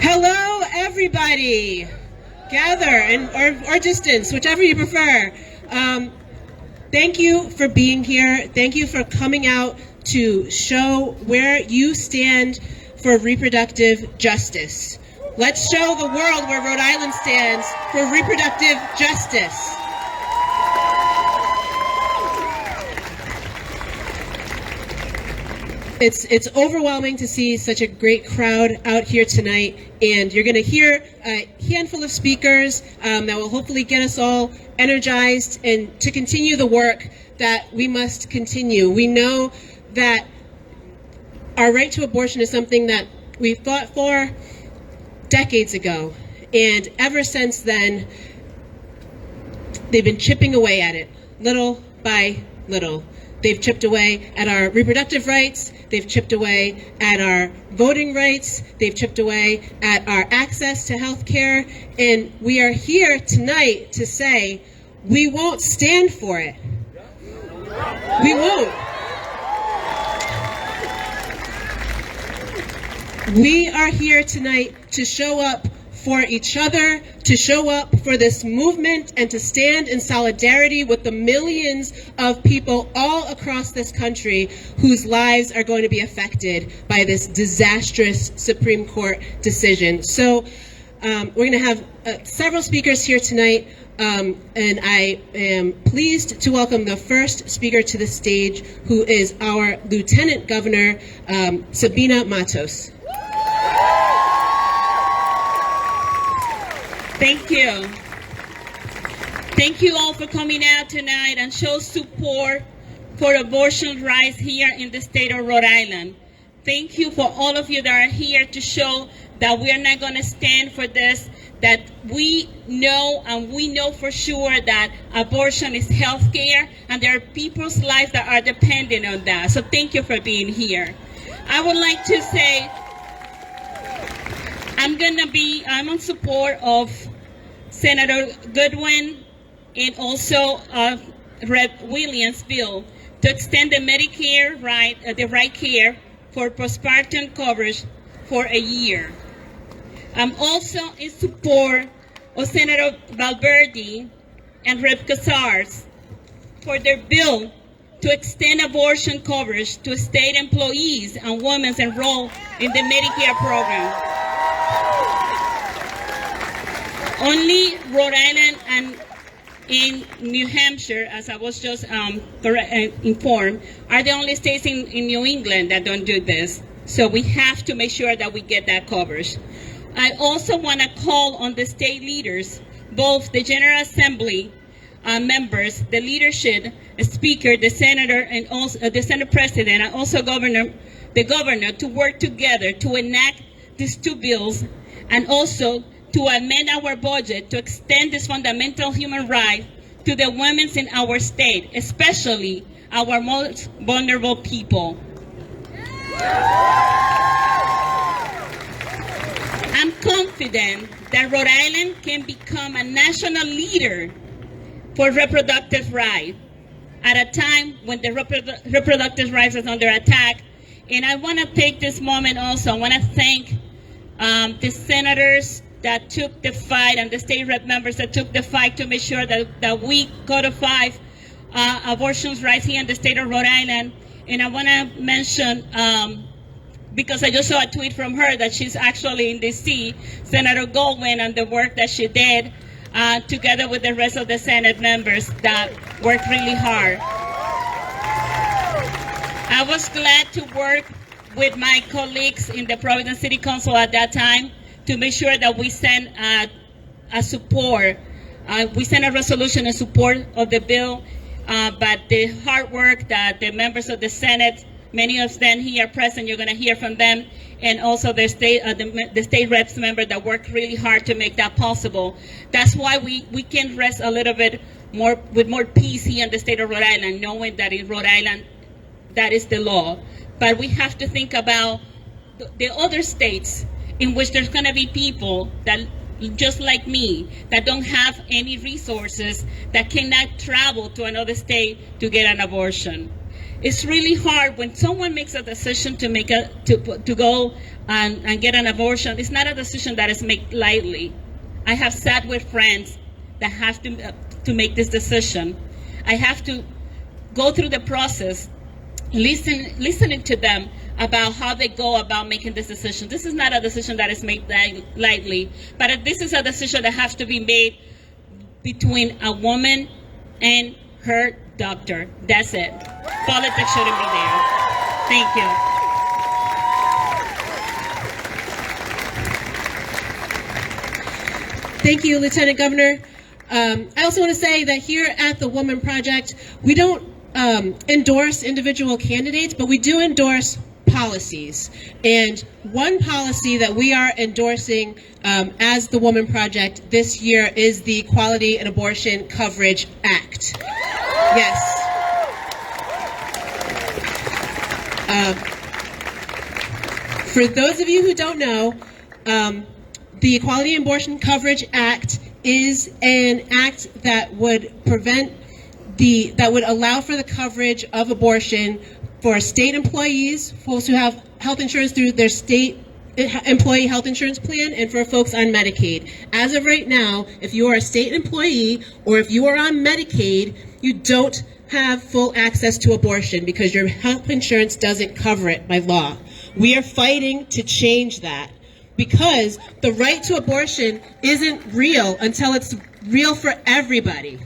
Hello, everybody. Gather or distance, whichever you prefer. Thank you for being here. Thank you for coming out to show where you stand for reproductive justice. Let's show the world where Rhode Island stands for reproductive justice. It's overwhelming to see such a great crowd out here tonight, and you're going to hear a handful of speakers that will hopefully get us all energized and to continue the work that we must continue. We know that our right to abortion is something that we fought for decades ago, and ever since then, they've been chipping away at it, little by little. They've chipped away at our reproductive rights. They've chipped away at our voting rights. They've chipped away at our access to health care. And we are here tonight to say we won't stand for it. We won't. We are here tonight to show up for each other, to show up for this movement, and to stand in solidarity with the millions of people all across this country whose lives are going to be affected by this disastrous Supreme Court decision. So we're going to have several speakers here tonight, and I am pleased to welcome the first speaker to the stage, who is our Lieutenant Governor, Sabina Matos. Thank you. Thank you all for coming out tonight and show support for abortion rights here in the state of Rhode Island. Thank you for all of you that are here to show that we are not going to stand for this, that we know, and we know for sure that abortion is health care and there are people's lives that are dependent on that. So thank you for being here. I would like to say I'm in support of Senator Goodwin and also Rep. Williams' bill to extend the Medicare the right care for postpartum coverage for a year. I'm also in support of Senator Valverde and Rep. Casars for their bill to extend abortion coverage to state employees and women enrolled in the Medicare program. Only Rhode Island and in New Hampshire, as I was just informed, are the only states in New England that don't do this. So we have to make sure that we get that coverage. I also want to call on the state leaders, both the General Assembly members, the leadership, the Speaker, the Senator, and also the Senate President, and also the Governor, to work together to enact these two bills, and also to amend our budget to extend this fundamental human right to the women in our state, especially our most vulnerable people. I'm confident that Rhode Island can become a national leader for reproductive rights at a time when the reproductive rights is under attack. And I want to take this moment also, I want to thank the senators that took the fight and the state rep members that took the fight to make sure that we codify abortion rights here in the state of Rhode Island. And I want to mention, because I just saw a tweet from her that she's actually in D.C., Senator Goldwyn, and the work that she did together with the rest of the Senate members that worked really hard. I was glad to work with my colleagues in the Providence City Council at that time to make sure that we send we send a resolution in support of the bill, but the hard work that the members of the Senate, many of them here present, you're going to hear from them, and also the state reps member that worked really hard to make that possible. That's why we can rest a little bit more with more peace here in the state of Rhode Island, knowing that in Rhode Island that is the law. But we have to think about the other states in which there's going to be people that, just like me, that don't have any resources, that cannot travel to another state to get an abortion. It's really hard when someone makes a decision to go and get an abortion. It's not a decision that is made lightly. I have sat with friends that have to make this decision. I have to go through the process, listening to them about how they go about making this decision. This is not a decision that is made lightly, but this is a decision that has to be made between a woman and her doctor. That's it. Politics shouldn't be there. Thank you. Thank you, Lieutenant Governor. I also want to say that here at the Woman Project, we don't endorse individual candidates, but we do endorse policies. And one policy that we are endorsing as the Woman Project this year is the Equality and Abortion Coverage Act. Yes. For those of you who don't know, the Equality and Abortion Coverage Act is an act that would that would allow for the coverage of abortion for state employees, folks who have health insurance through their state employee health insurance plan, and for folks on Medicaid. As of right now, if you are a state employee or if you are on Medicaid, you don't have full access to abortion because your health insurance doesn't cover it by law. We are fighting to change that because the right to abortion isn't real until it's real for everybody.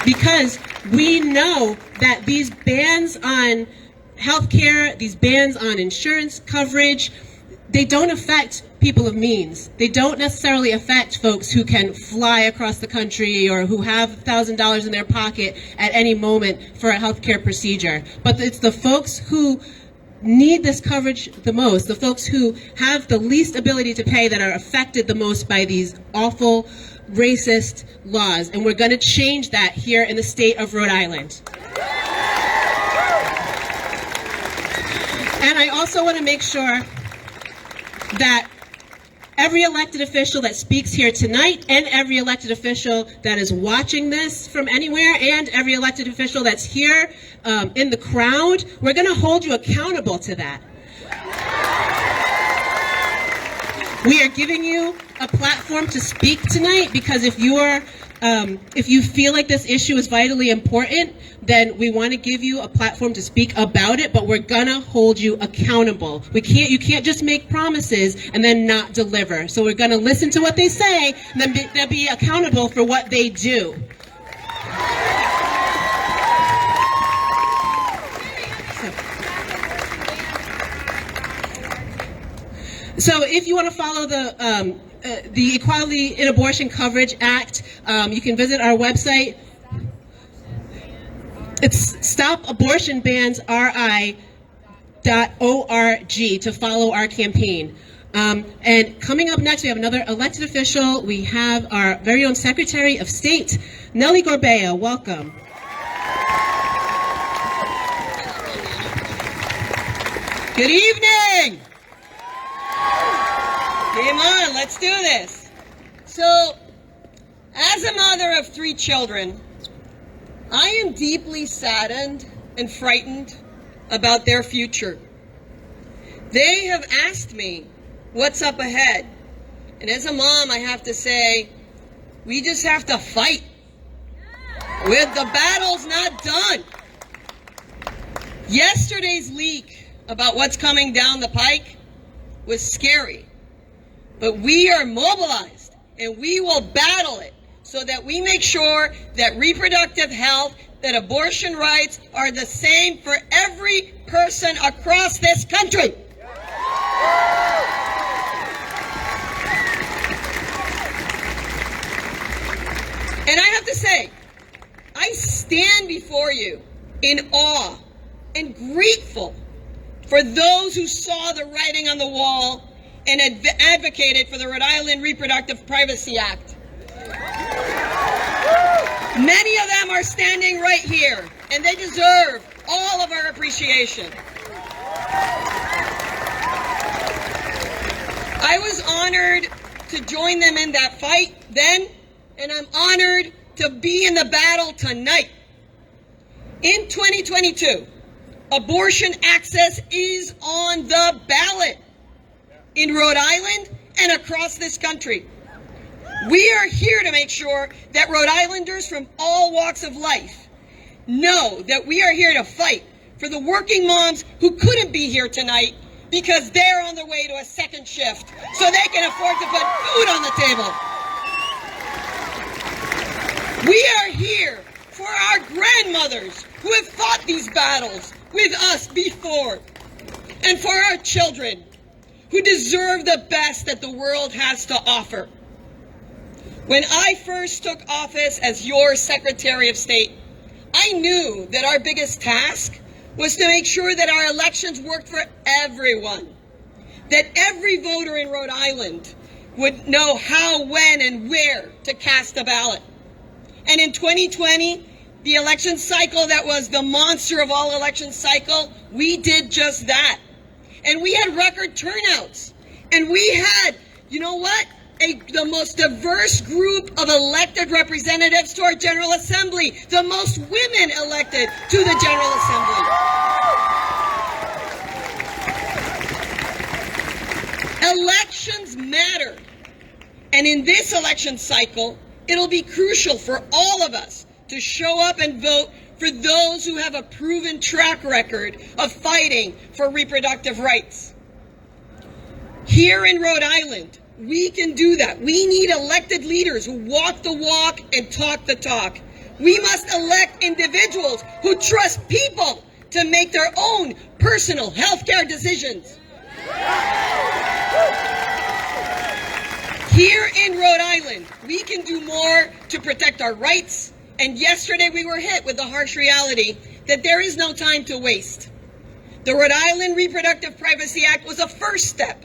Because we know that these bans on healthcare, these bans on insurance coverage, they don't affect people of means. They don't necessarily affect folks who can fly across the country or who have $1,000 in their pocket at any moment for a healthcare procedure. But it's the folks who need this coverage the most, the folks who have the least ability to pay that are affected the most by these awful racist laws, and we're going to change that here in the state of Rhode Island. And I also want to make sure that every elected official that speaks here tonight and every elected official that is watching this from anywhere and every elected official that's here in the crowd, we're going to hold you accountable to that. We are giving you a platform to speak tonight because if you feel like this issue is vitally important, then we want to give you a platform to speak about it, but we're gonna hold you accountable. You can't just make promises and then not deliver. So we're gonna listen to what they say and then be accountable for what they do. So if you want to follow the Equality in Abortion Coverage Act, you can visit our website. It's stopabortionbansri.org to follow our campaign. And coming up next, we have another elected official. We have our very own Secretary of State, Nelly Gorbeau. Welcome. Good evening. Come on, let's do this. So, as a mother of 3 children, I am deeply saddened and frightened about their future. They have asked me what's up ahead. And as a mom, I have to say, we just have to fight. The battle's not done. Yesterday's leak about what's coming down the pike was scary. But we are mobilized, and we will battle it so that we make sure that reproductive health, that abortion rights are the same for every person across this country. And I have to say, I stand before you in awe and grateful for those who saw the writing on the wall and advocated for the Rhode Island Reproductive Privacy Act. Many of them are standing right here, and they deserve all of our appreciation. I was honored to join them in that fight then, and I'm honored to be in the battle tonight. In 2022, abortion access is on the ballot in Rhode Island and across this country. We are here to make sure that Rhode Islanders from all walks of life know that we are here to fight for the working moms who couldn't be here tonight because they're on their way to a second shift so they can afford to put food on the table. We are here for our grandmothers who have fought these battles with us before, and for our children who deserve the best that the world has to offer. When I first took office as your Secretary of State, I knew that our biggest task was to make sure that our elections worked for everyone, that every voter in Rhode Island would know how, when, and where to cast a ballot. And in 2020, the election cycle that was the monster of all election cycle, we did just that. And we had record turnouts. And we had, you know what? The most diverse group of elected representatives to our General Assembly. The most women elected to the General Assembly. Elections matter. And in this election cycle, it'll be crucial for all of us to show up and vote for those who have a proven track record of fighting for reproductive rights. Here in Rhode Island, we can do that. We need elected leaders who walk the walk and talk the talk. We must elect individuals who trust people to make their own personal health care decisions. Here in Rhode Island, we can do more to protect our rights. And yesterday we were hit with the harsh reality that there is no time to waste. The Rhode Island Reproductive Privacy Act was a first step.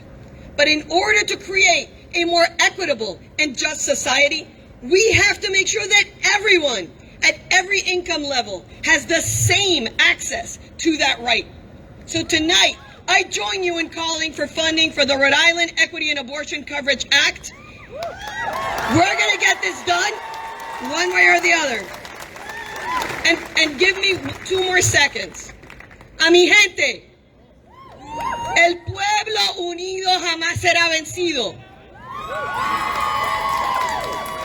But in order to create a more equitable and just society, we have to make sure that everyone at every income level has the same access to that right. So tonight, I join you in calling for funding for the Rhode Island Equity and Abortion Coverage Act. We're going to get this done one way or the other. And give me 2 more seconds. A mi gente, el pueblo unido jamás será vencido.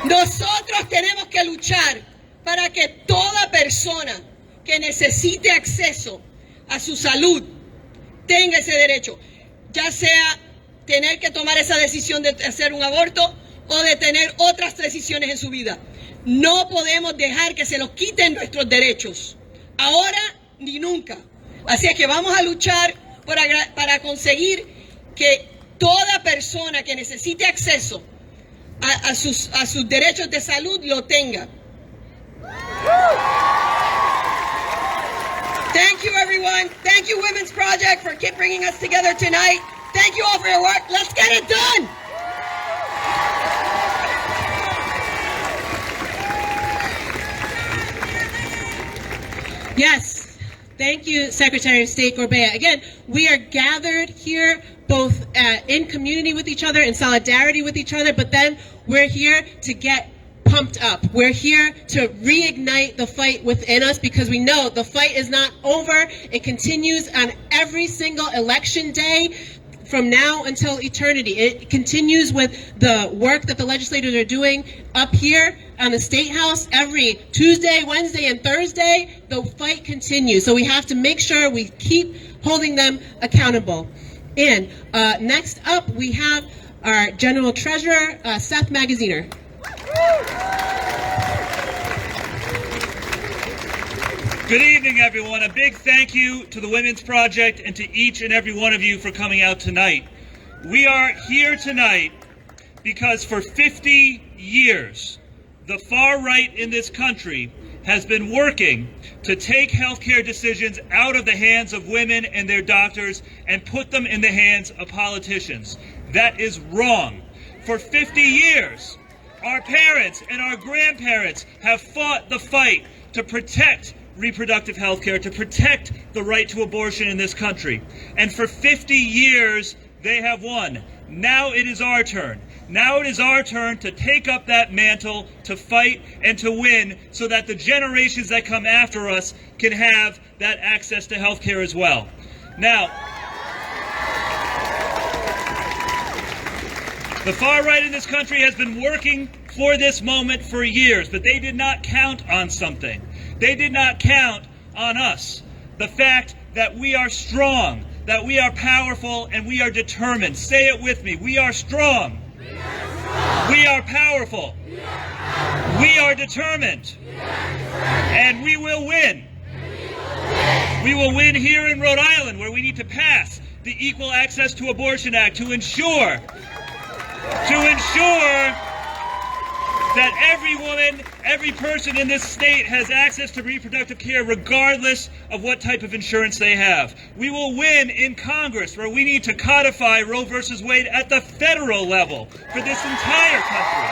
Nosotros tenemos que luchar para que toda persona que necesite acceso a su salud tenga ese derecho, ya sea tener que tomar esa decisión de hacer un aborto o de tener otras decisiones en su vida. No podemos dejar que se nos quiten nuestros derechos, ahora ni nunca. Así es que vamos a luchar para conseguir que toda persona que necesite acceso a sus derechos de salud lo tenga. Thank you, everyone. Thank you, Women's Project, for bringing us together tonight. Thank you all for your work. Let's get it done. Yes. Thank you, Secretary of State Gorbeau. Again, we are gathered here both in community with each other, in solidarity with each other, but then we're here to get pumped up. We're here to reignite the fight within us because we know the fight is not over. It continues on every single election day from now until eternity. It continues with the work that the legislators are doing up here on the State House every Tuesday, Wednesday, and Thursday. The fight continues. So we have to make sure we keep holding them accountable. And next up, we have our General Treasurer, Seth Magaziner. Good evening, everyone. A big thank you to the Women's Project and to each and every one of you for coming out tonight. We are here tonight because for 50 years, the far right in this country has been working to take healthcare decisions out of the hands of women and their doctors and put them in the hands of politicians. That is wrong. For 50 years, our parents and our grandparents have fought the fight to protect reproductive health care, to protect the right to abortion in this country. And for 50 years, they have won. Now it is our turn. Now it is our turn to take up that mantle, to fight and to win, so that the generations that come after us can have that access to health care as well. Now, the far right in this country has been working for this moment for years, but they did not count on something. They did not count on us. The fact that we are strong, that we are powerful, and we are determined. Say it with me. We are strong. We are powerful. We are determined. And we will win. We will win here in Rhode Island, where we need to pass the Equal Access to Abortion Act to ensure that every woman, every person in this state has access to reproductive care regardless of what type of insurance they have. We will win in Congress, where we need to codify Roe v. Wade at the federal level for this entire country.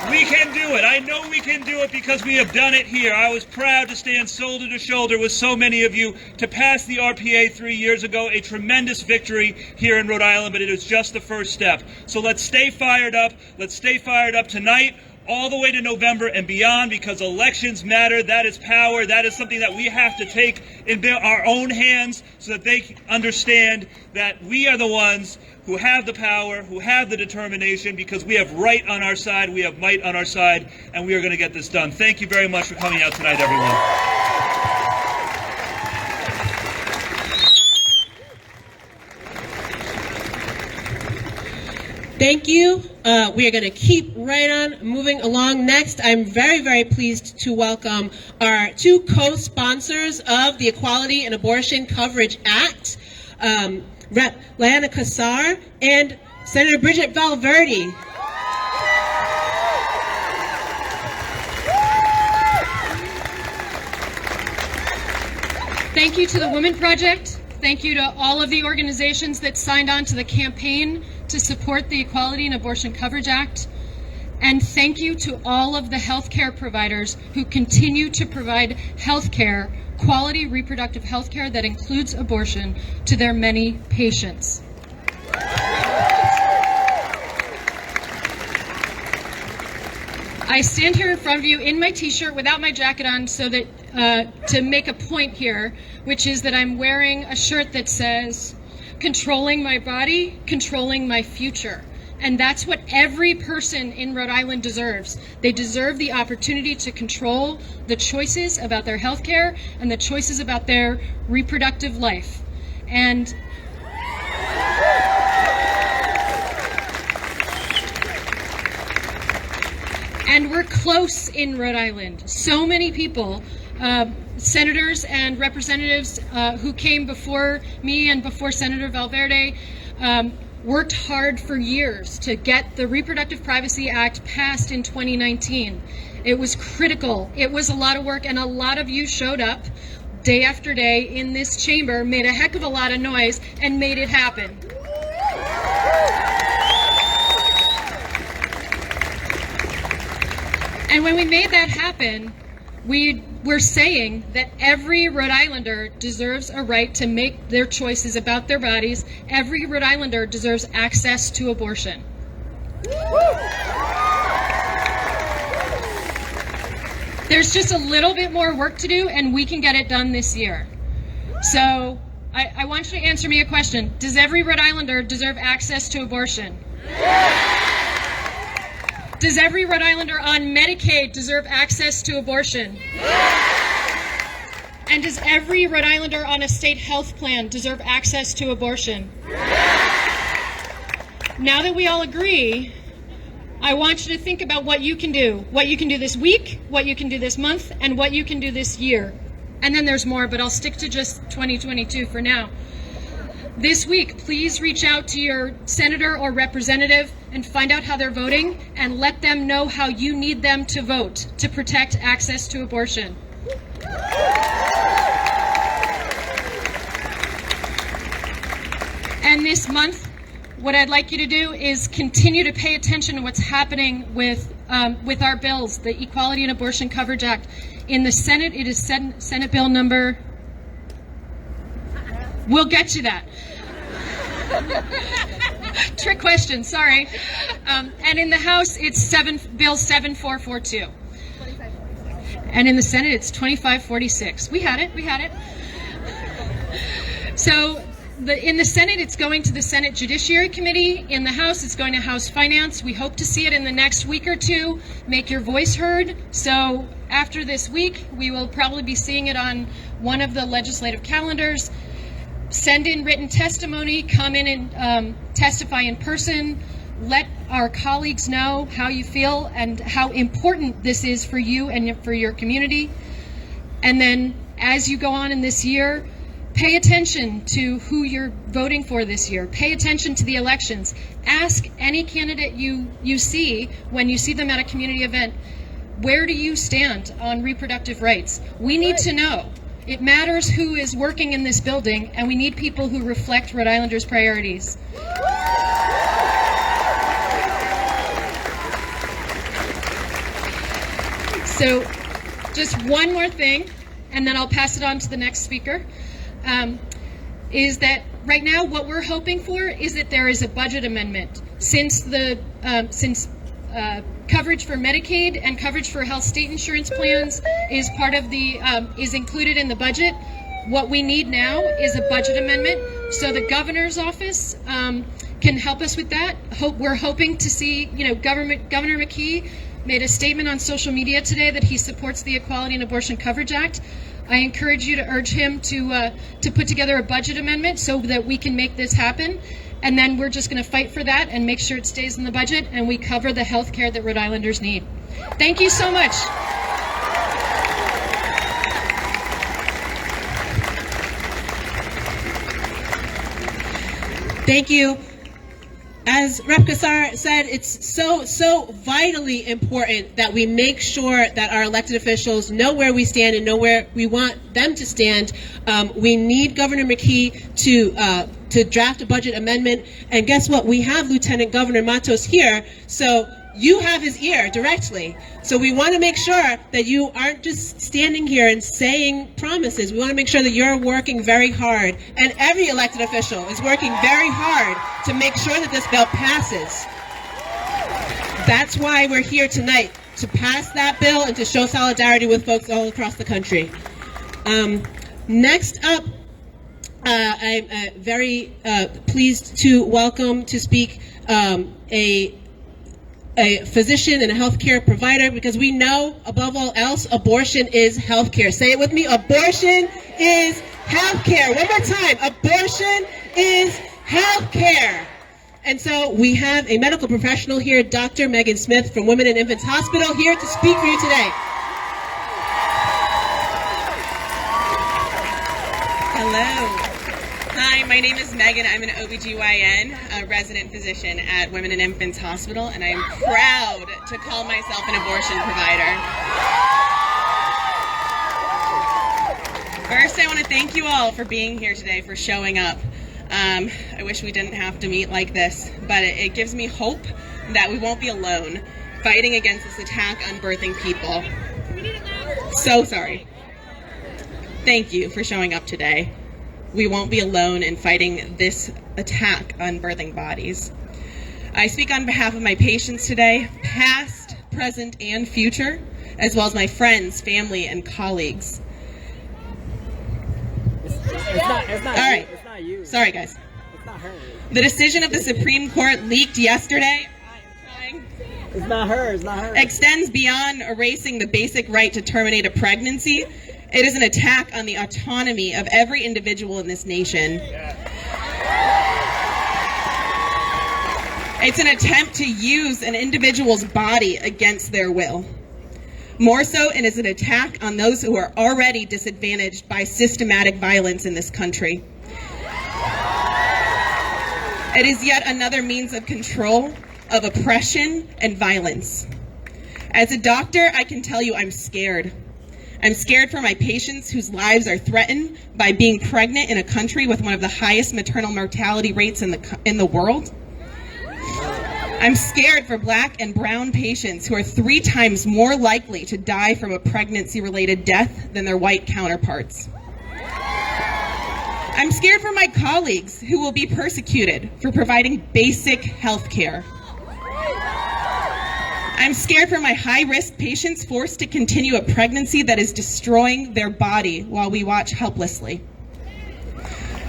We can do it. I know we can do it because we have done it here. I was proud to stand shoulder to shoulder with so many of you to pass the RPA 3 years ago, a tremendous victory here in Rhode Island, but it is just the first step. So let's stay fired up. Let's stay fired up tonight, all the way to November and beyond, because elections matter. That is power. That is something that we have to take in our own hands so that they understand that we are the ones who have the power, who have the determination, because we have right on our side, we have might on our side, and we are going to get this done. Thank you very much for coming out tonight, everyone. Thank you. We are going to keep right on moving along. Next, I'm very, very pleased to welcome our two co-sponsors of the Equality and Abortion Coverage Act, Rep. Lana Kassar and Senator Bridget Valverde. Thank you to the Women Project. Thank you to all of the organizations that signed on to the campaign to support the Equality and Abortion Coverage Act. And thank you to all of the healthcare providers who continue to provide healthcare, quality reproductive healthcare that includes abortion, to their many patients. I stand here in front of you in my t-shirt without my jacket on so that to make a point here, which is that I'm wearing a shirt that says, "Controlling my body, controlling my future." And that's what every person in Rhode Island deserves. They deserve the opportunity to control the choices about their health care and the choices about their reproductive life. And we're close in Rhode Island. So many people, senators and representatives who came before me and before Senator Valverde, worked hard for years to get the Reproductive Privacy Act passed in 2019. It was critical. It was a lot of work, and a lot of you showed up day after day in this chamber, made a heck of a lot of noise, and made it happen. And when we made that happen, we were saying that every Rhode Islander deserves a right to make their choices about their bodies. Every Rhode Islander deserves access to abortion. There's just a little bit more work to do, and we can get it done this year. So I want you to answer me a question. Does every Rhode Islander deserve access to abortion? Does every Rhode Islander on Medicaid deserve access to abortion? And does every Rhode Islander on a state health plan deserve access to abortion? Now that we all agree, I want you to think about what you can do. What you can do this week, what you can do this month, and what you can do this year. And then there's more, but I'll stick to just 2022 for now. This week, please reach out to your senator or representative and find out how they're voting, and let them know how you need them to vote to protect access to abortion. And this month, what I'd like you to do is continue to pay attention to what's happening with our bills, the Equality and Abortion Coverage Act. In the Senate, it is Senate Bill number, we'll get you that. Trick question, sorry. And in the House, it's Bill 7442. And in the Senate, it's 2546. We had it. So in the Senate, it's going to the Senate Judiciary Committee. In the House, it's going to House Finance. We hope to see it in the next week or two. Make your voice heard. So after this week, we will probably be seeing it on one of the legislative calendars. Send in written testimony, come in and testify in person. Let our colleagues know how you feel and how important this is for you and for your community. And then as you go on in this year, pay attention to who you're voting for this year. Pay attention to the elections. Ask any candidate you see when you see them at a community event, where do you stand on reproductive rights? We need to know. It matters who is working in this building, and we need people who reflect Rhode Islanders' priorities. So just one more thing, and then I'll pass it on to the next speaker. Is that right now what we're hoping for is that there is a budget amendment. Since coverage for Medicaid and coverage for health state insurance plans is part of the is included in the budget, what we need now is a budget amendment so the governor's office can help us with that. We're hoping to see, Governor McKee made a statement on social media today that he supports the Equality and Abortion Coverage Act. I encourage you to urge him to put together a budget amendment so that we can make this happen. And then we're just going to fight for that and make sure it stays in the budget and we cover the health care that Rhode Islanders need. Thank you so much. Thank you. As Rep. Kassar said, it's so vitally important that we make sure that our elected officials know where we stand and know where we want them to stand. We need Governor McKee to draft a budget amendment. And guess what? We have Lieutenant Governor Matos here, so you have his ear directly. So we want to make sure that you aren't just standing here and saying promises. We want to make sure that you're working very hard, and every elected official is working very hard to make sure that this bill passes. That's why we're here tonight, to pass that bill and to show solidarity with folks all across the country. Next up, I'm very pleased to welcome to speak a physician and a healthcare provider, because we know, above all else, abortion is healthcare. Say it with me: abortion is healthcare. One more time: abortion is healthcare. And so we have a medical professional here, Dr. Megan Smith from Women and Infants Hospital, here to speak for you today. Hello. Hi, my name is Megan. I'm an OBGYN, a resident physician at Women and Infants Hospital, and I'm proud to call myself an abortion provider. First, I want to thank you all for being here today, for showing up. I wish we didn't have to meet like this, but it gives me hope that we won't be alone fighting against this attack on birthing people. So sorry. Thank you for showing up today. We won't be alone in fighting this attack on birthing bodies. I speak on behalf of my patients today, past, present, and future, as well as my friends, family, and colleagues. It's not All right. It's not you. Sorry, guys. It's not her. The decision of the Supreme Court leaked yesterday, It's not her. It's not her. extends beyond erasing the basic right to terminate a pregnancy. It is an attack on the autonomy of every individual in this nation. It's an attempt to use an individual's body against their will. More so, it is an attack on those who are already disadvantaged by systematic violence in this country. It is yet another means of control, of oppression, and violence. As a doctor, I can tell you I'm scared. I'm scared for my patients whose lives are threatened by being pregnant in a country with one of the highest maternal mortality rates in the world. I'm scared for Black and brown patients who are 3 times more likely to die from a pregnancy-related death than their white counterparts. I'm scared for my colleagues who will be persecuted for providing basic health care. I'm scared for my high-risk patients forced to continue a pregnancy that is destroying their body while we watch helplessly.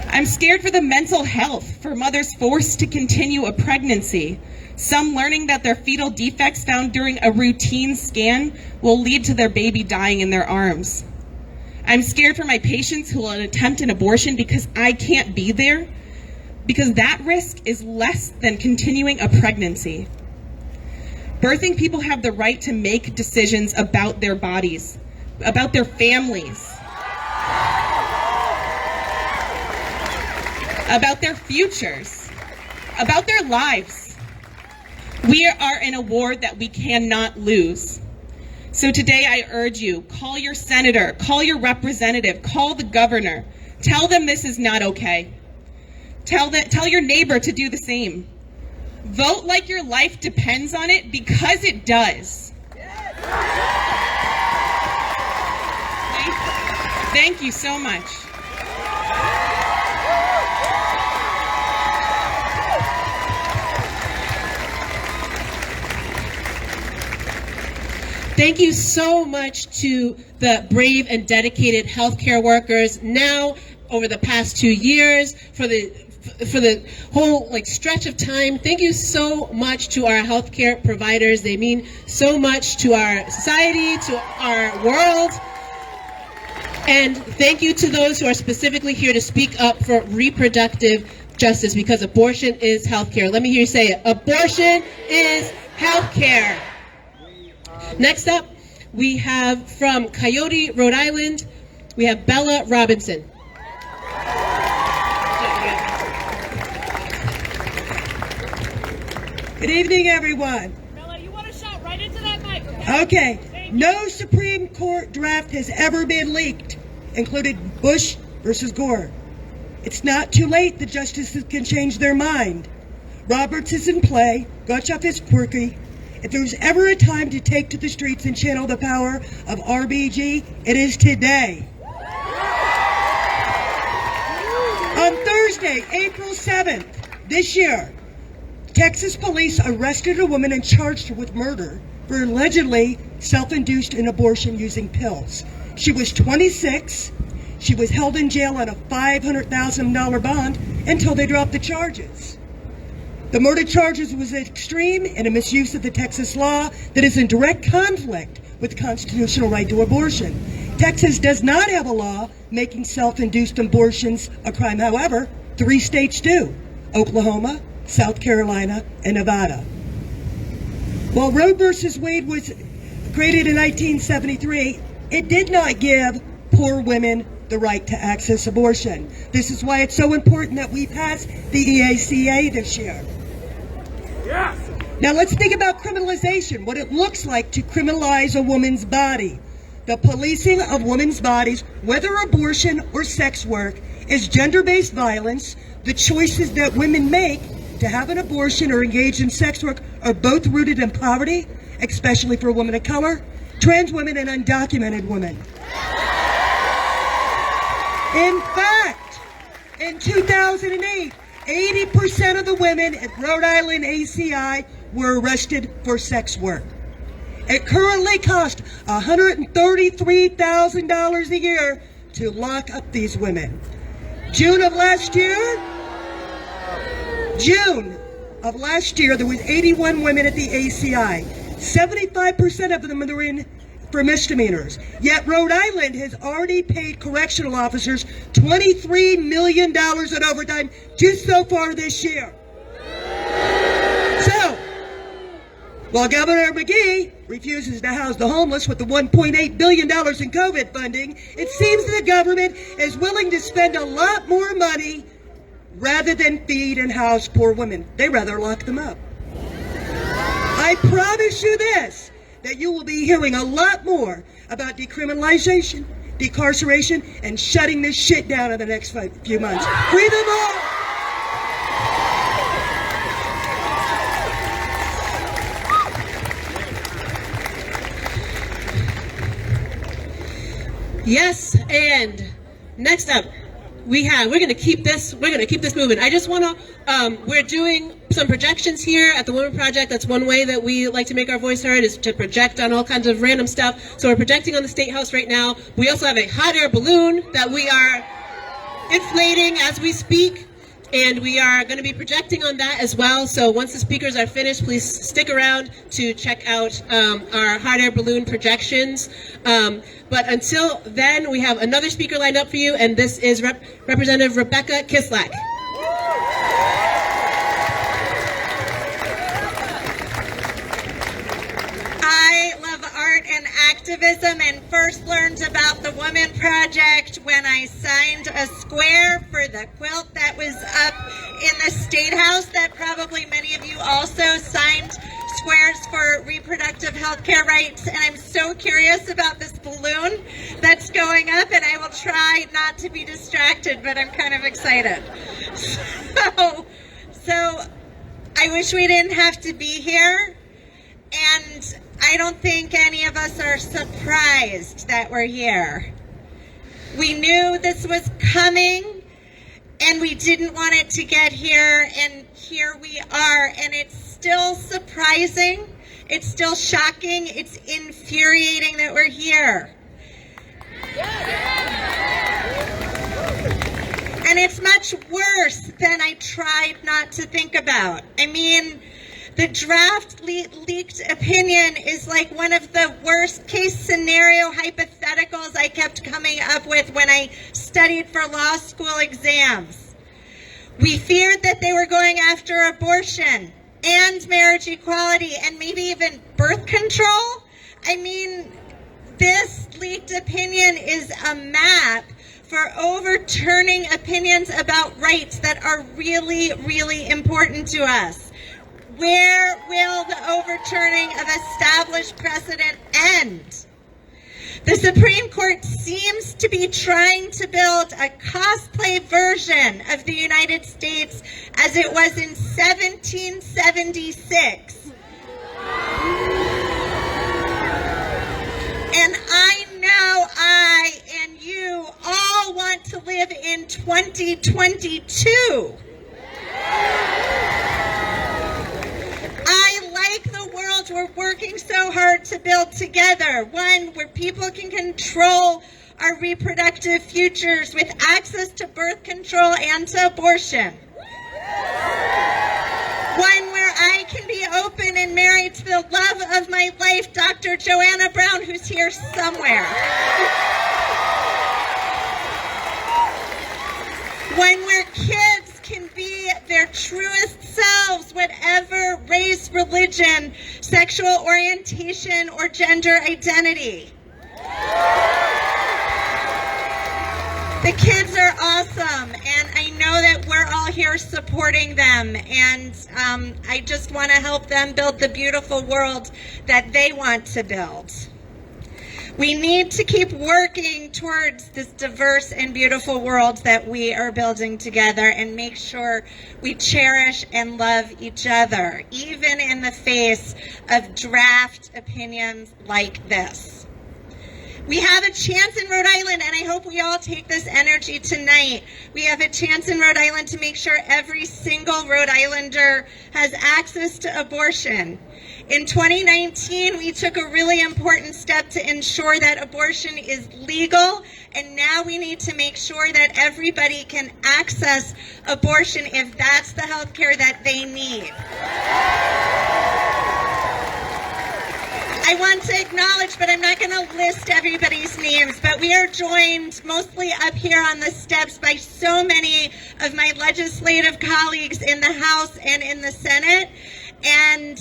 I'm scared for the mental health for mothers forced to continue a pregnancy, some learning that their fetal defects found during a routine scan will lead to their baby dying in their arms. I'm scared for my patients who will attempt an abortion because I can't be there, because that risk is less than continuing a pregnancy. Birthing people have the right to make decisions about their bodies, about their families, about their futures, about their lives. We are in a war that we cannot lose. So today I urge you, call your senator, call your representative, call the governor. Tell them this is not okay. Tell your neighbor to do the same. Vote like your life depends on it, because it does. Thank you so much. Thank you so much to the brave and dedicated healthcare workers now over the past 2 years, for the whole stretch of time. Thank you so much to our healthcare providers. They mean so much to our society, to our world. And thank you to those who are specifically here to speak up for reproductive justice, because abortion is healthcare. Let me hear you say it. Abortion is healthcare. Next up, we have from Coyote, Rhode Island, we have Bella Robinson. Good evening, everyone. Bella, you want to shout right into that mic? Okay, no Supreme Court draft has ever been leaked, including Bush versus Gore. It's not too late. The justices can change their mind. Roberts is in play. Gotchoff is quirky. If there's ever a time to take to the streets and channel the power of RBG, it is today. On Thursday, April 7th, this year, Texas police arrested a woman and charged her with murder for allegedly self-induced an abortion using pills. She was 26. She was held in jail on a $500,000 bond until they dropped the charges. The murder charges was extreme and a misuse of the Texas law that is in direct conflict with the constitutional right to abortion. Texas does not have a law making self-induced abortions a crime. However, 3 states do: Oklahoma, South Carolina, and Nevada. While Roe versus Wade was created in 1973, it did not give poor women the right to access abortion. This is why it's so important that we pass the EACA this year. Yes. Now let's think about criminalization, what it looks like to criminalize a woman's body. The policing of women's bodies, whether abortion or sex work, is gender-based violence. The choices that women make to have an abortion or engage in sex work are both rooted in poverty, especially for women of color, trans women, and undocumented women. In fact, in 2008, 80% of the women at Rhode Island ACI were arrested for sex work. It currently costs $133,000 a year to lock up these women. June of last year, there was 81 women at the ACI. 75% of them are in for misdemeanors. Yet Rhode Island has already paid correctional officers $23 million in overtime just so far this year. So, while Governor McGee refuses to house the homeless with the $1.8 billion in COVID funding, it seems the government is willing to spend a lot more money rather than feed and house poor women. They rather lock them up. I promise you this, that you will be hearing a lot more about decriminalization, decarceration, and shutting this shit down in the next few months. Free them all! Yes, and next up, We're going to keep this moving. I just want to, we're doing some projections here at the Women Project. That's one way that we like to make our voice heard, is to project on all kinds of random stuff. So we're projecting on the State House right now. We also have a hot air balloon that we are inflating as we speak. And we are going to be projecting on that as well. So once the speakers are finished, please stick around to check out our hot air balloon projections. But until then, we have another speaker lined up for you, and this is Representative Rebecca Kislak. I love art and activism, and first learned about the Women Project when I signed a square for the quilt that was up in the State House. That probably many of you also signed squares for reproductive health care rights. And I'm so curious about this balloon that's going up, and I will try not to be distracted, but I'm kind of excited. So I wish we didn't have to be here. And I don't think any of us are surprised that we're here. We knew this was coming, and we didn't want it to get here, and here we are. And it's still surprising, it's still shocking, it's infuriating that we're here. And it's much worse than I tried not to think about. I mean, the draft leaked opinion is like one of the worst case scenario hypotheticals I kept coming up with when I studied for law school exams. We feared that they were going after abortion and marriage equality and maybe even birth control. I mean, this leaked opinion is a map for overturning opinions about rights that are really, really important to us. Where will the overturning of established precedent end? The Supreme Court seems to be trying to build a cosplay version of the United States as it was in 1776. And I know I and you all want to live in 2022. I like the world we're working so hard to build together, one where people can control our reproductive futures with access to birth control and to abortion. One where I can be open and married to the love of my life, Dr. Joanna Brown, who's here somewhere. One where kids can be their truest selves, whatever race, religion, sexual orientation, or gender identity. The kids are awesome, and I know that we're all here supporting them, and I just want to help them build the beautiful world that they want to build. We need to keep working towards this diverse and beautiful world that we are building together, and make sure we cherish and love each other, even in the face of draft opinions like this. We have a chance in Rhode Island, and I hope we all take this energy tonight. We have a chance in Rhode Island to make sure every single Rhode Islander has access to abortion. In 2019, we took a really important step to ensure that abortion is legal, and now we need to make sure that everybody can access abortion if that's the health care that they need. I want to acknowledge, but I'm not going to list everybody's names, but we are joined mostly up here on the steps by so many of my legislative colleagues in the House and in the Senate. And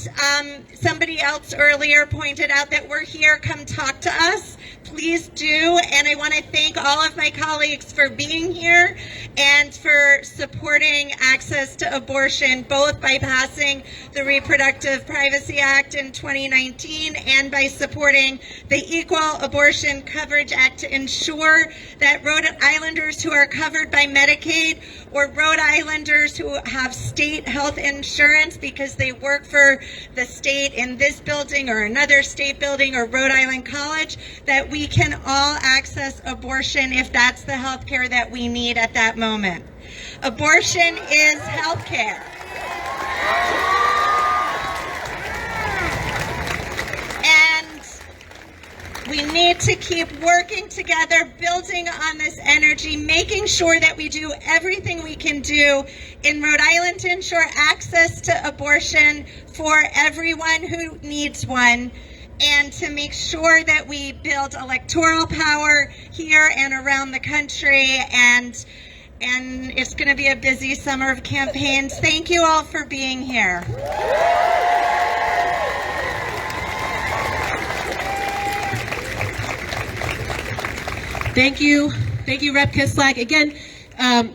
somebody else earlier pointed out that we're here, come talk to us. Please do. And I want to thank all of my colleagues for being here and for supporting access to abortion, both by passing the Reproductive Privacy Act in 2019 and by supporting the Equal Abortion Coverage Act to ensure that Rhode Islanders who are covered by Medicaid, or Rhode Islanders who have state health insurance because they work for the state in this building or another state building or Rhode Island College, that we we can all access abortion if that's the health care that we need at that moment. Abortion is health care. We need to keep working together, building on this energy, making sure that we do everything we can do in Rhode Island to ensure access to abortion for everyone who needs one, and to make sure that we build electoral power here and around the country. And it's going to be a busy summer of campaigns. Thank you all for being here. Thank you, Rep. Kislak. Again,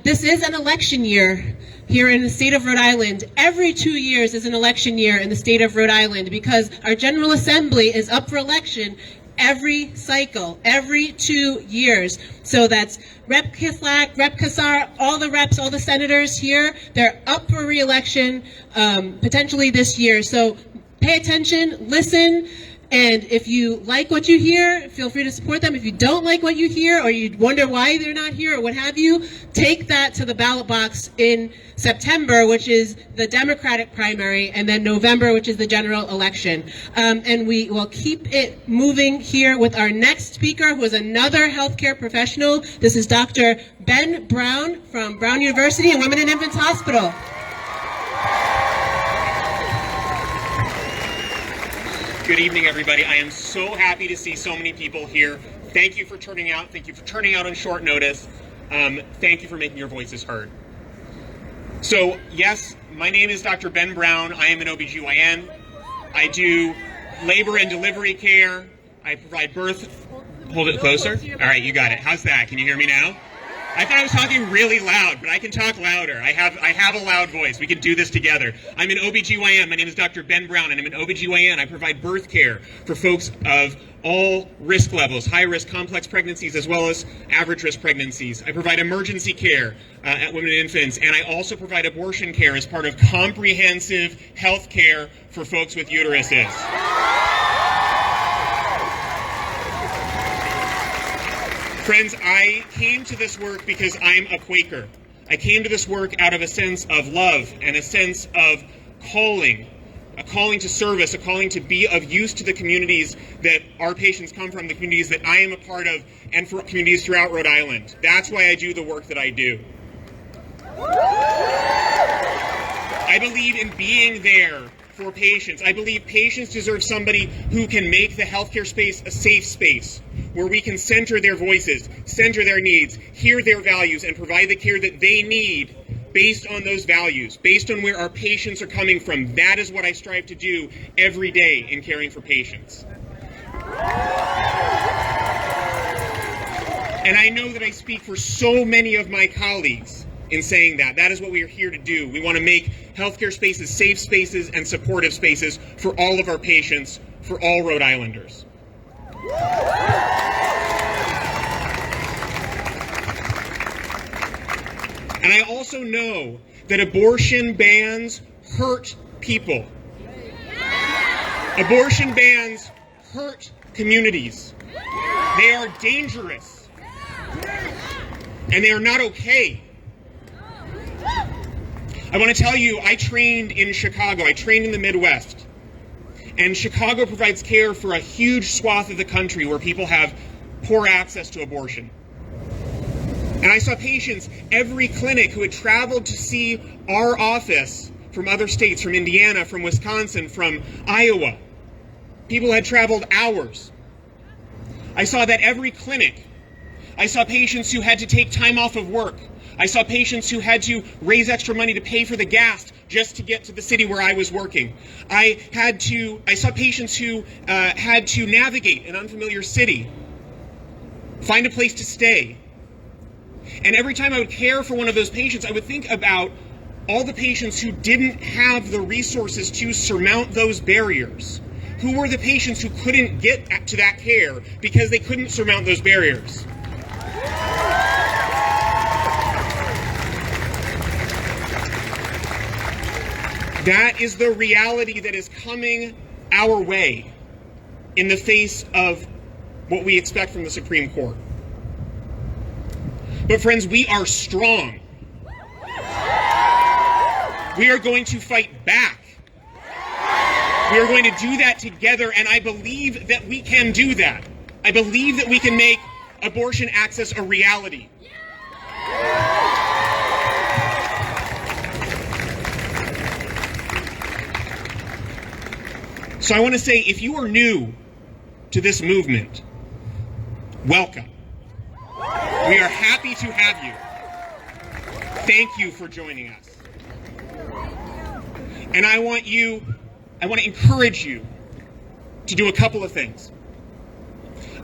this is an election year here in the state of Rhode Island. Every 2 years is an election year in the state of Rhode Island because our General Assembly is up for election every cycle, every 2 years. So that's Rep. Kislak, Rep. Kassar, all the reps, all the senators here, they're up for re-election potentially this year. So pay attention, listen. And if you like what you hear, feel free to support them. If you don't like what you hear or you wonder why they're not here or what have you, take that to the ballot box in September, which is the Democratic primary, and then November, which is the general election. And we will keep it moving here with our next speaker, who is another healthcare professional. This is Dr. Ben Brown from Brown University and Women and Infants Hospital. Good evening, everybody. I am so happy to see so many people here. Thank you for turning out. Thank you for turning out on short notice. Thank you for making your voices heard. So, yes, my name is Dr. Ben Brown. I am an OBGYN. I do labor and delivery care. I provide birth. Hold it closer. All right, you got it. How's that? Can you hear me now? I thought I was talking really loud, but I can talk louder. I have a loud voice. We can do this together. I'm an OBGYN. My name is Dr. Ben Brown, and I'm an OBGYN. I provide birth care for folks of all risk levels, high-risk complex pregnancies as well as average-risk pregnancies. I provide emergency care at women and infants, and I also provide abortion care as part of comprehensive health care for folks with uteruses. Friends, I came to this work because I'm a Quaker. I came to this work out of a sense of love and a sense of calling, a calling to service, a calling to be of use to the communities that our patients come from, the communities that I am a part of, and for communities throughout Rhode Island. That's why I do the work that I do. I believe in being there for patients. I believe patients deserve somebody who can make the healthcare space a safe space, where we can center their voices, center their needs, hear their values, and provide the care that they need based on those values, based on where our patients are coming from. That is what I strive to do every day in caring for patients. And I know that I speak for so many of my colleagues in saying that. That is what we are here to do. We want to make healthcare spaces safe spaces and supportive spaces for all of our patients, for all Rhode Islanders. And I also know that abortion bans hurt people. Abortion bans hurt communities. They are dangerous. And they are not okay. I want to tell you, I trained in Chicago. I trained in the Midwest. And Chicago provides care for a huge swath of the country where people have poor access to abortion. And I saw patients, every clinic who had traveled to see our office from other states, from Indiana, from Wisconsin, from Iowa. People had traveled hours. I saw that every clinic. I saw patients who had to take time off of work. I saw patients who had to raise extra money to pay for the gas just to get to the city where I was working. I saw patients who had to navigate an unfamiliar city, find a place to stay. And every time I would care for one of those patients, I would think about all the patients who didn't have the resources to surmount those barriers. Who were the patients who couldn't get to that care because they couldn't surmount those barriers? That is the reality that is coming our way in the face of what we expect from the Supreme Court. But friends, we are strong. We are going to fight back. We are going to do that together, and I believe that we can do that. I believe that we can make abortion access a reality. So I want to say, if you are new to this movement, welcome. We are happy to have you. Thank you for joining us. And I want to encourage you to do a couple of things.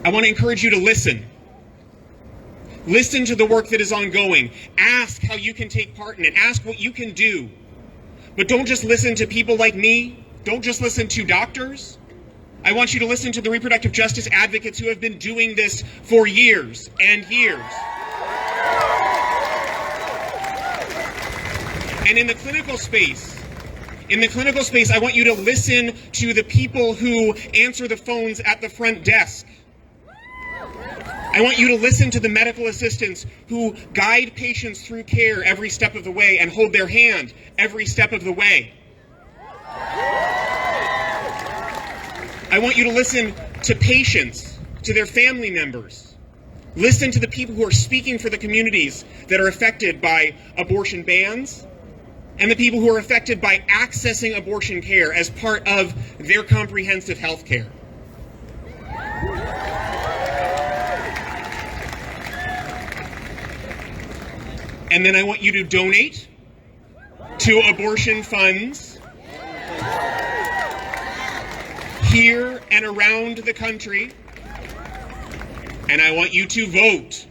I want to encourage you to listen. Listen to the work that is ongoing. Ask how you can take part in it. Ask what you can do. But don't just listen to people like me. Don't just listen to doctors. I want you to listen to the reproductive justice advocates who have been doing this for years and years. And in the clinical space, I want you to listen to the people who answer the phones at the front desk. I want you to listen to the medical assistants who guide patients through care every step of the way and hold their hand every step of the way. I want you to listen to patients, to their family members. Listen to the people who are speaking for the communities that are affected by abortion bans and the people who are affected by accessing abortion care as part of their comprehensive health care. And then I want you to donate to abortion funds here and around the country. And I want you to vote.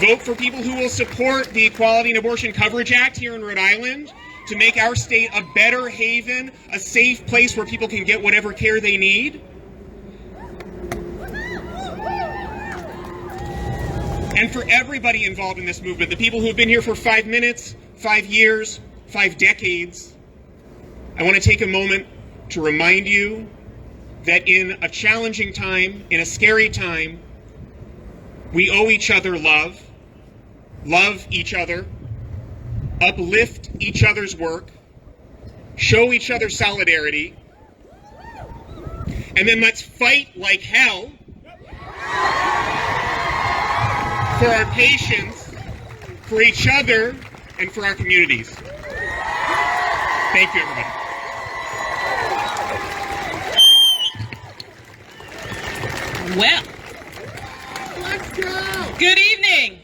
Vote for people who will support the Equality and Abortion Coverage Act here in Rhode Island to make our state a better haven, a safe place where people can get whatever care they need. And for everybody involved in this movement, the people who have been here for 5 minutes, 5 years, 5 decades, I want to take a moment to remind you that in a challenging time, in a scary time, we owe each other love each other, uplift each other's work, show each other solidarity, and then let's fight like hell for our patients, for each other, and for our communities. Thank you, everybody. Well, let's go. Good evening.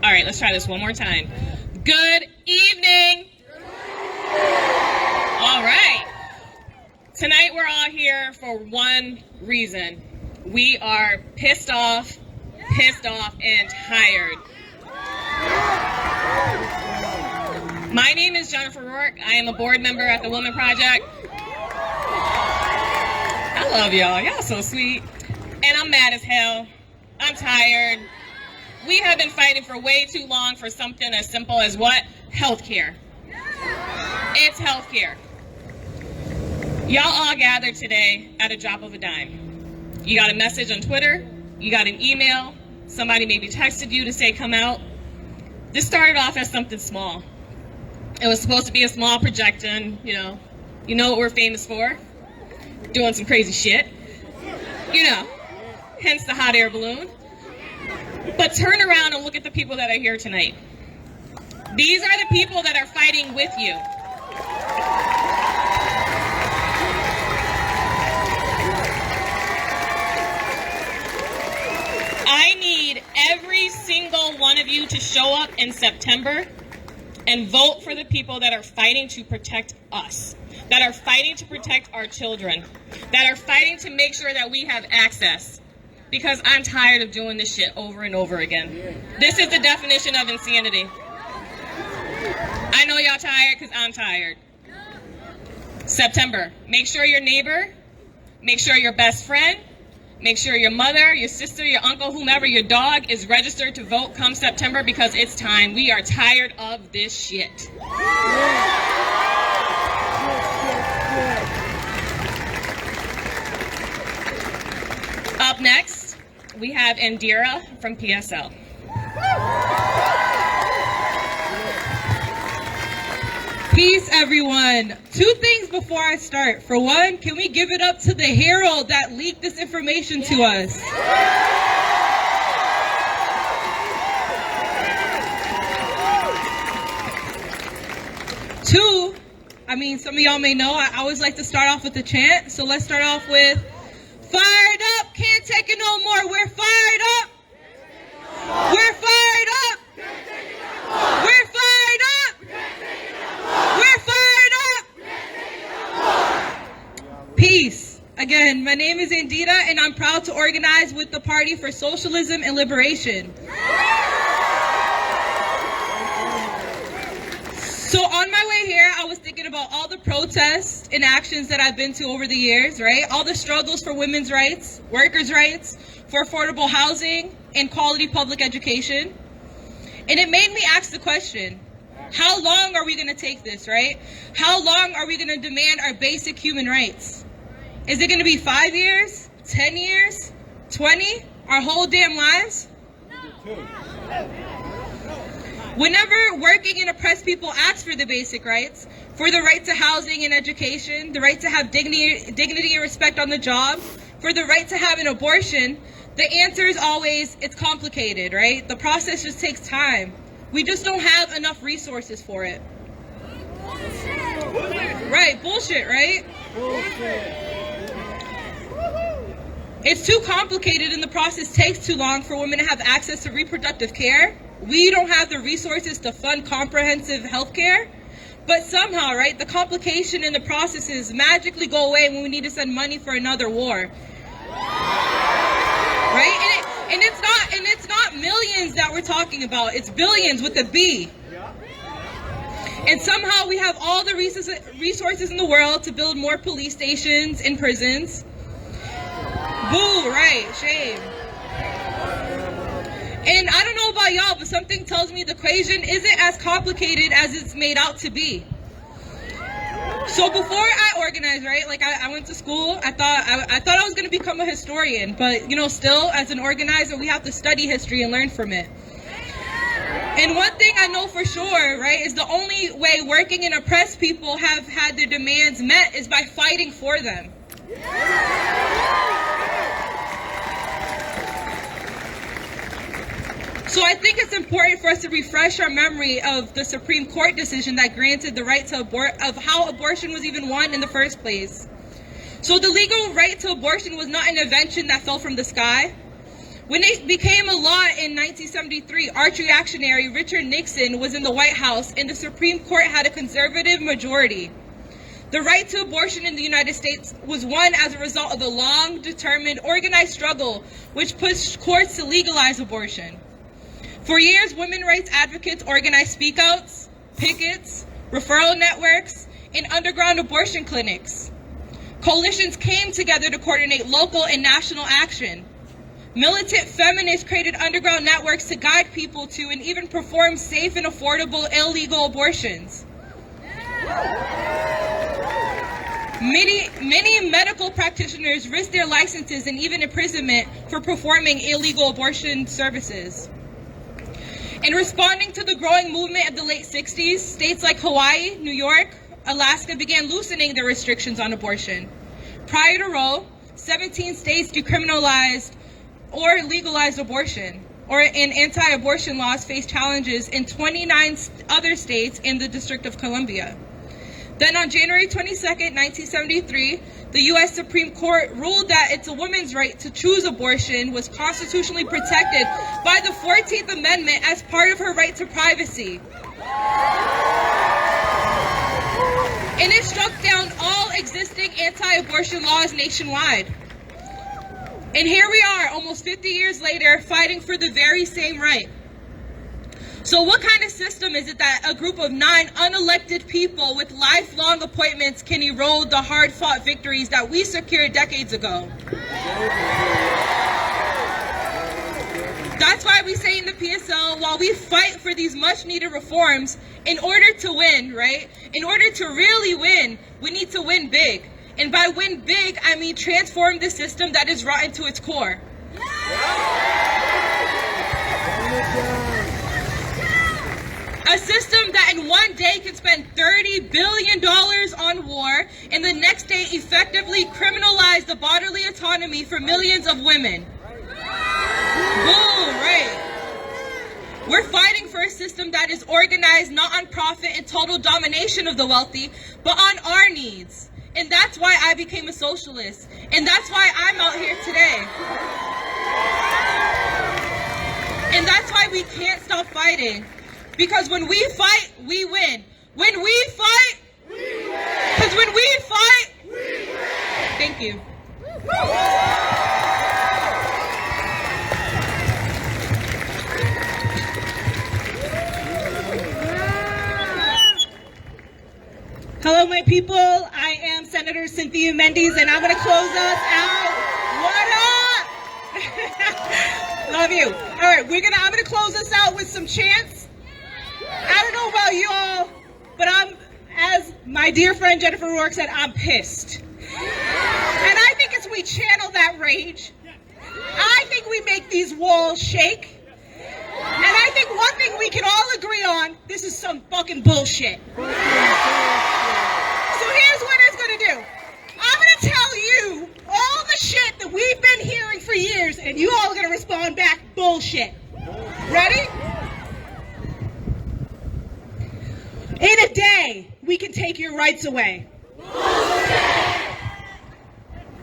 All right, let's try this one more time. Good evening. All right. Tonight we're all here for one reason. We are pissed off and tired. My name is Jennifer Rourke. I am a board member at the Womxn Project. I love y'all. Y'all so sweet. And I'm mad as hell. I'm tired. We have been fighting for way too long for something as simple as what? Healthcare. It's healthcare. Y'all all gathered today at a drop of a dime. You got a message on Twitter. You got an email. Somebody maybe texted you to say come out. This started off as something small. It was supposed to be a small project, and you know what we're famous for? Doing some crazy shit. Hence the hot air balloon. But turn around and look at the people that are here tonight. These are the people that are fighting with you. I need every single one of you to show up in September and vote for the people that are fighting to protect us, that are fighting to protect our children, that are fighting to make sure that we have access. Because I'm tired of doing this shit over and over again. This is the definition of insanity. I know y'all tired because I'm tired. September, make sure your neighbor, make sure your best friend, make sure your mother, your sister, your uncle, whomever, your dog is registered to vote come September because it's time. We are tired of this shit. we have Indira from PSL. Peace, everyone. Two things before I start. For one, can we give it up to the Herald that leaked this information to us? Two, I mean, some of y'all may know, I always like to start off with a chant. So let's start off with, fired up, can't take it no more. We're fired up. We're fired up. We're fired up. We're fired up. Peace. Again, my name is Indira, and I'm proud to organize with the Party for Socialism and Liberation. So on my way here, I was thinking about all the protests and actions that I've been to over the years, right? All the struggles for women's rights, workers' rights, for affordable housing, and quality public education. And it made me ask the question, how long are we going to take this, right? How long are we going to demand our basic human rights? Is it going to be 5 years, 10 years, 20, our whole damn lives? Whenever working and oppressed people ask for the basic rights, for the right to housing and education, the right to have dignity and respect on the job, for the right to have an abortion, the answer is always, it's complicated, right? The process just takes time. We just don't have enough resources for it. Bullshit. Right, bullshit, right? Bullshit. It's too complicated and the process takes too long for women to have access to reproductive care. We don't have the resources to fund comprehensive health care. But somehow, right, the complication and the processes magically go away when we need to send money for another war. Right? And it's not millions that we're talking about. It's billions with a B. And somehow we have all the resources in the world to build more police stations and prisons. Boo, right, shame. And I don't know about y'all, but something tells me the equation isn't as complicated as it's made out to be. So before I organized, right, like I went to school, I thought I was going to become a historian, but you know, still as an organizer, we have to study history and learn from it. And one thing I know for sure, right, is the only way working and oppressed people have had their demands met is by fighting for them. So I think it's important for us to refresh our memory of the Supreme Court decision that granted the right to of how abortion was even won in the first place. So the legal right to abortion was not an invention that fell from the sky. When it became a law in 1973, arch reactionary Richard Nixon was in the White House and the Supreme Court had a conservative majority. The right to abortion in the United States was won as a result of a long, determined, organized struggle which pushed courts to legalize abortion. For years, women's rights advocates organized speakouts, pickets, referral networks, and underground abortion clinics. Coalitions came together to coordinate local and national action. Militant feminists created underground networks to guide people to and even perform safe and affordable illegal abortions. Many medical practitioners risked their licenses and even imprisonment for performing illegal abortion services. In responding to the growing movement of the late 60s, states like Hawaii, New York, Alaska began loosening their restrictions on abortion. Prior to Roe, 17 states decriminalized or legalized abortion, and anti-abortion laws faced challenges in 29 other states in the District of Columbia. Then on January 22nd, 1973, the U.S. Supreme Court ruled that it's a woman's right to choose abortion was constitutionally protected by the 14th Amendment as part of her right to privacy. And it struck down all existing anti-abortion laws nationwide. And here we are, almost 50 years later, fighting for the very same right. So what kind of system is it that a group of 9 unelected people with lifelong appointments can erode the hard-fought victories that we secured decades ago? That's why we say in the PSL, while we fight for these much-needed reforms, in order to win, right? In order to really win, we need to win big. And by win big, I mean transform the system that is rotten to its core. A system that in one day can spend $30 billion on war and the next day effectively criminalize the bodily autonomy for millions of women. Boom, right. We're fighting for a system that is organized not on profit and total domination of the wealthy, but on our needs. And that's why I became a socialist. And that's why I'm out here today. And that's why we can't stop fighting. Because when we fight, we win. When we fight, we win. Because when we fight, we win. Thank you. Hello, my people. I am Senator Cynthia Mendes, and I'm going to close us out. What up? Love you. All right, I'm going to close us out with some chants. I don't know about you all, but as my dear friend Jennifer Rourke said, I'm pissed. And I think as we channel that rage, I think we make these walls shake. And I think one thing we can all agree on, this is some fucking bullshit. So here's what it's gonna do. I'm gonna tell you all the shit that we've been hearing for years, and you all are gonna respond back, bullshit. Ready? In a day, we can take your rights away. Bullshit.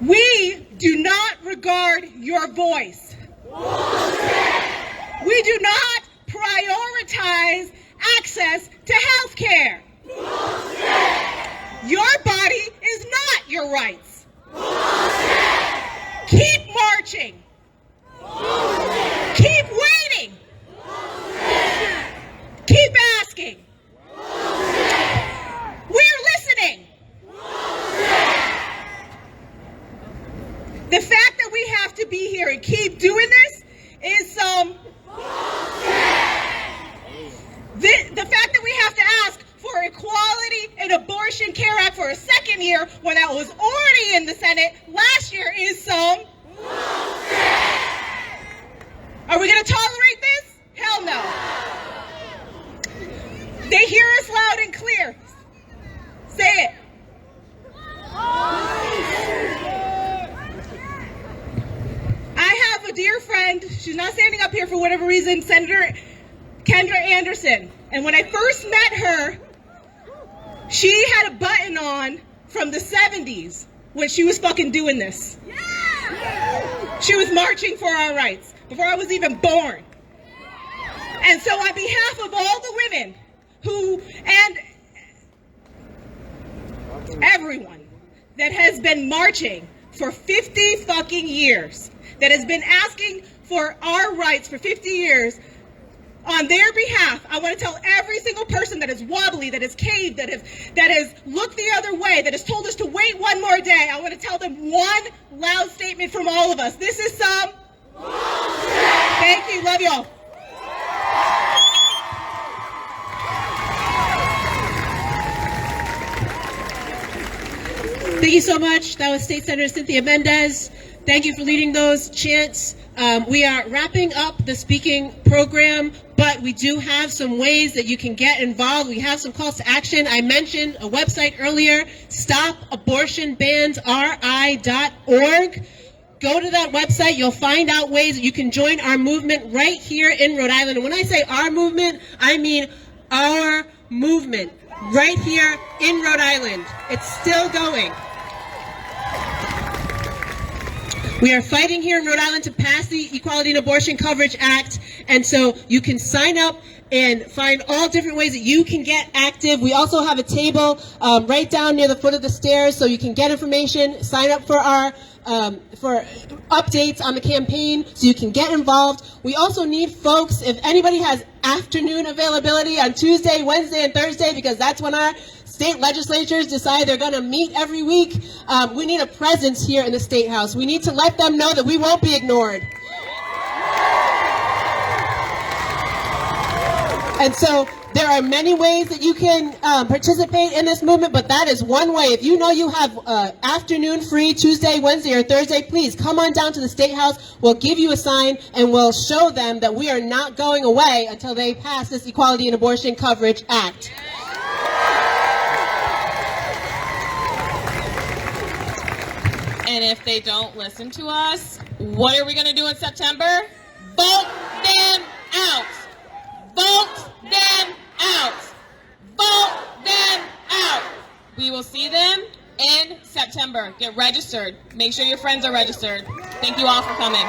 We do not regard your voice. Bullshit. We do not prioritize access to health care. Bullshit. Your body is not your rights. Bullshit. Keep marching. Bullshit. Keep waiting. Bullshit. Keep asking. Bullshit. We're listening. Bullshit. The fact that we have to be here and keep doing this is some the fact that we have to ask for Equality and Abortion Care Act for a second year when that was already in the Senate last year is some Are we going to tolerate this? Hell no. They hear us loud and clear. Say it. I have a dear friend, she's not standing up here for whatever reason, Senator Kendra Anderson. And when I first met her, she had a button on from the 70s when she was fucking doing this. She was marching for our rights before I was even born. And so on behalf of all the women and everyone that has been marching for 50 fucking years, that has been asking for our rights for 50 years, on their behalf, I want to tell every single person that is wobbly, that is caved, that has looked the other way, that has told us to wait one more day, I want to tell them one loud statement from all of us. This is some bullshit. Thank you. Love y'all. Thank you so much. That was State Senator Cynthia Mendes. Thank you for leading those chants. We are wrapping up the speaking program, but we do have some ways that you can get involved. We have some calls to action. I mentioned a website earlier, stopabortionbansri.org. Go to that website. You'll find out ways that you can join our movement right here in Rhode Island. And when I say our movement, I mean our movement right here in Rhode Island. It's still going. We are fighting here in Rhode Island to pass the Equality and Abortion Coverage Act, and so you can sign up and find all different ways that you can get active. We also have a table right down near the foot of the stairs, so you can get information, sign up for our for updates on the campaign, so you can get involved. We also need folks, if anybody has afternoon availability on Tuesday, Wednesday, and Thursday, because that's when our state legislatures decide they're going to meet every week. We need a presence here in the State House. We need to let them know that we won't be ignored. And so There are many ways that you can participate in this movement, but that is one way. If you know you have afternoon free Tuesday, Wednesday, or Thursday, please come on down to the State House. We'll give you a sign, and we'll show them that we are not going away until they pass this Equality in Abortion Coverage Act. And if they don't listen to us, what are we going to do in September? Vote them out. Vote them out. Vote them out. We will see them in September. Get registered. Make sure your friends are registered. Thank you all for coming.